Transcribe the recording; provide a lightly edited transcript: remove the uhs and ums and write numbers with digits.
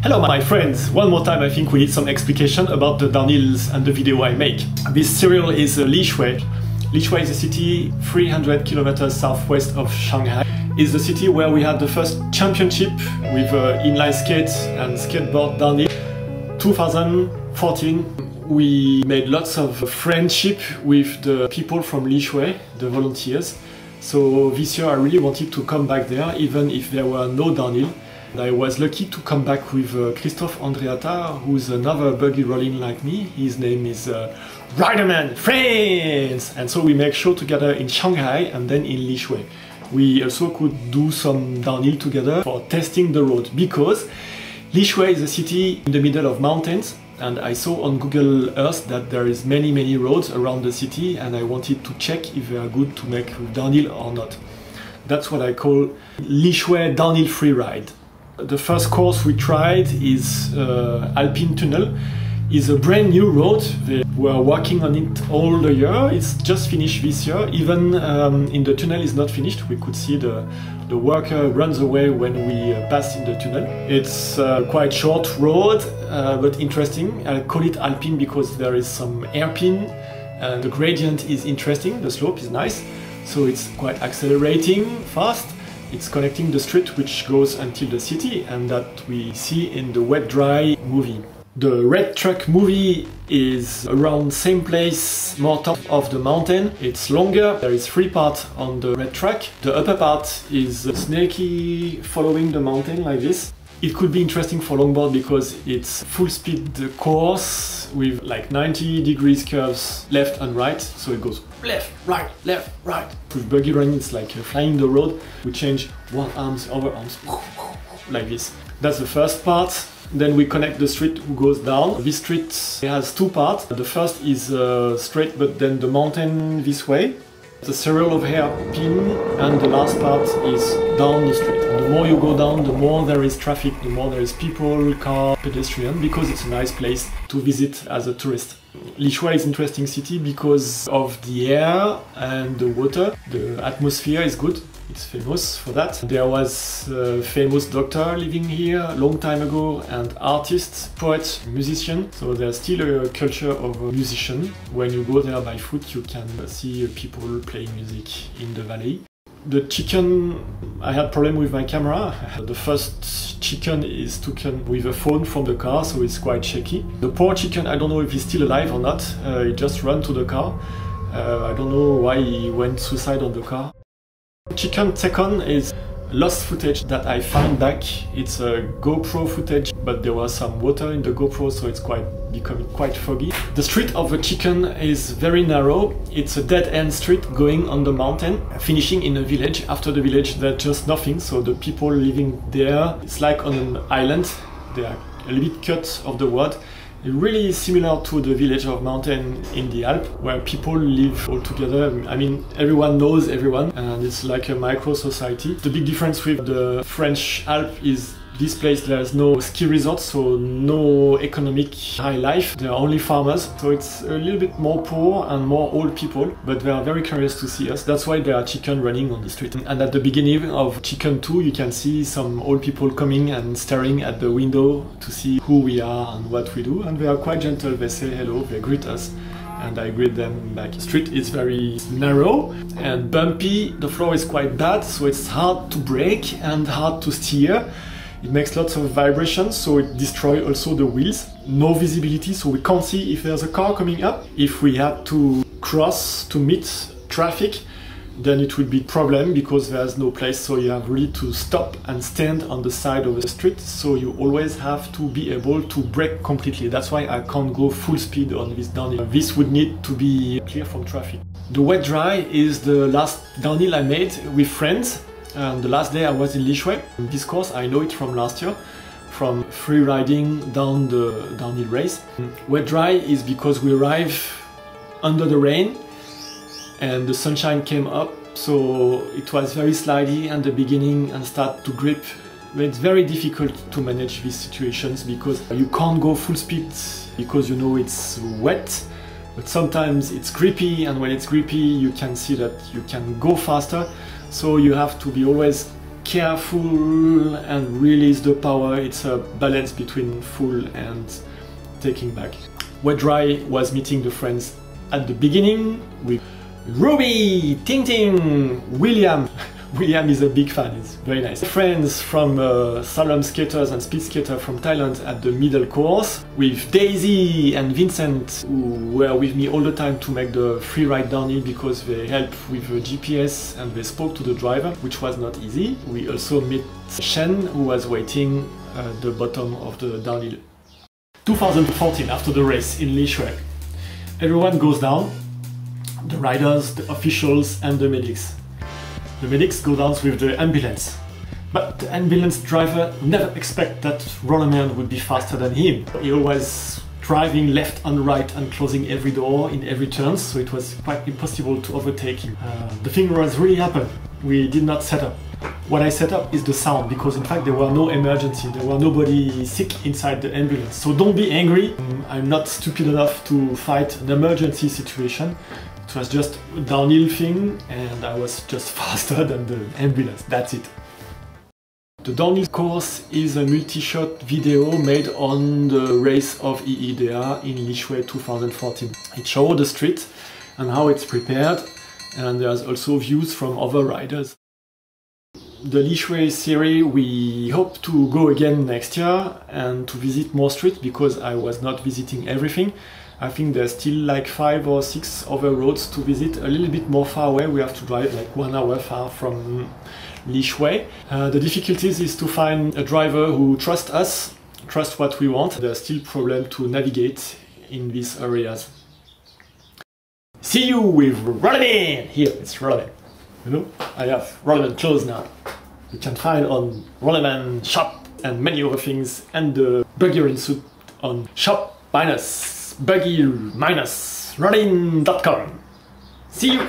Hello my friends, one more time I think we need some explication about the downhills and the video I make. This serial is Lishui. Lishui is a city 300 kilometers southwest of Shanghai. It's the city where we had the first championship with inline skate and skateboard downhill. 2014 we made lots of friendship with the people from Lishui, the volunteers. So this year I really wanted to come back there even if there were no downhill. I was lucky to come back with Christophe Andreata, who's another buggy rolling like me. His name is ROllerman, friends! And so we make show together in Shanghai and then in Lishui. We also could do some downhill together for testing the road, because Lishui is a city in the middle of mountains, and I saw on Google Earth that there is many roads around the city, and I wanted to check if they are good to make downhill or not. That's what I call Lishui downhill freeride. The first course we tried is ALPIN TUNNEL. It's a brand new road. They were working on it all the year. It's just finished this year. Even in the tunnel is not finished. We could see the worker runs away when we pass in the tunnel. It's quite short road, but interesting. I call it ALPIN because there is some hairpin. The gradient is interesting. The slope is nice. So it's quite accelerating fast. It's connecting the street which goes until the city, and that we see in the Wet Dry movie. The Red Truck movie is around same place, more top of the mountain. It's longer. There is 3 parts on the Red Truck. The upper part is snaky, following the mountain like this. It could be interesting for longboard because it's full speed course with like 90 degrees curves left and right, so it goes left, right. With buggy running it's like flying the road. We change one arms, other arms, like this. That's the first part. Then we connect the street who goes down. This street has 2 parts. The first is straight, but then the mountain this way. The serial of hairpin, and the last part is down the street. The more you go down, the more there is traffic, the more there is people, car, pedestrian, because it's a nice place to visit as a tourist. Lishui is an interesting city because of the air and the water. The atmosphere is good. It's famous for that. There was a famous doctor living here a long time ago, and artists, poets, musicians. So there's still a culture of a musician. When you go there by foot, you can see people playing music in the valley. The chicken, I had problem with my camera. The first chicken is taken with a phone from the car, so it's quite shaky. The poor chicken, I don't know if he's still alive or not. He just ran to the car. I don't know why he went suicide on the car. Chicken second is lost footage that I found back. It's a GoPro footage, but there was some water in the GoPro, so it's becoming quite foggy. The street of the chicken is very narrow. It's a dead-end street going on the mountain, finishing in a village. After the village, there's just nothing, so the people living there, it's like on an island. They are a little bit cut off the world. Really similar to the village of mountain in the Alps, where people live all together. I mean, everyone knows everyone, and it's like a micro society. The big difference with the French Alps is this place there's no ski resort, so no economic high life. There are only farmers, so it's a little bit more poor and more old people, but they are very curious to see us. That's why there are chicken running on the street. And at the beginning of Chicken 2, you can see some old people coming and staring at the window to see who we are and what we do. And they are quite gentle. They say hello, they greet us, and I greet them back. The street is very narrow and bumpy. The floor is quite bad, so it's hard to brake and hard to steer. It makes lots of vibrations, so it destroys also the wheels. No visibility, so we can't see if there's a car coming up. If we had to cross to meet traffic, then it would be a problem because there's no place, so you have really to stop and stand on the side of the street. So you always have to be able to brake completely. That's why I can't go full speed on this downhill. This would need to be clear from traffic. The Wet Dry is the last downhill I made with friends. And the last day I was in Lishui. This course, I know it from last year, from free riding down the downhill race. Wet Dry is because we arrived under the rain and the sunshine came up, so it was very slidey at the beginning and start to grip. It's very difficult to manage these situations because you can't go full speed because you know it's wet, but sometimes it's grippy, and when it's grippy you can see that you can go faster. So you have to be always careful and release the power. It's a balance between full and taking back. Wet Dry was meeting the friends at the beginning with Ruby, Ting Ting, William. William is a big fan, it's very nice. Friends from slalom skaters and speed skater from Thailand at the middle course, with Daisy and Vincent, who were with me all the time to make the free ride downhill because they help with the GPS and they spoke to the driver, which was not easy. We also met Shen, who was waiting at the bottom of the downhill. 2014, after the race in Lishui, everyone goes down, the riders, the officials and the medics. The medics go down with the ambulance, but the ambulance driver never expected that ROllerman would be faster than him. He always driving left and right and closing every door in every turn, so it was quite impossible to overtake him. The thing was really happened. We did not set up. What I set up is the sound, because in fact there were no emergency, there were nobody sick inside the ambulance. So don't be angry, I'm not stupid enough to fight an emergency situation. It was just a downhill thing and I was just faster than the ambulance, that's it. The downhill course is a multi-shot video made on the race of IIDA in Lishui 2014. It shows the street and how it's prepared, and there's also views from other riders. The Lishui serie, we hope to go again next year and to visit more streets, because I was not visiting everything. I think there's still like 5 or 6 other roads to visit, a little bit more far away. We have to drive like 1 hour far from Lishui. The difficulties is to find a driver who trusts us, trusts what we want. There's still problem to navigate in these areas. See you with ROllerman! Here, it's ROllerman. You know, I have ROllerman clothes now. You can find on ROllerman shop and many other things, and the buggy rolling suit on shop-buggy-rollin.com. See you!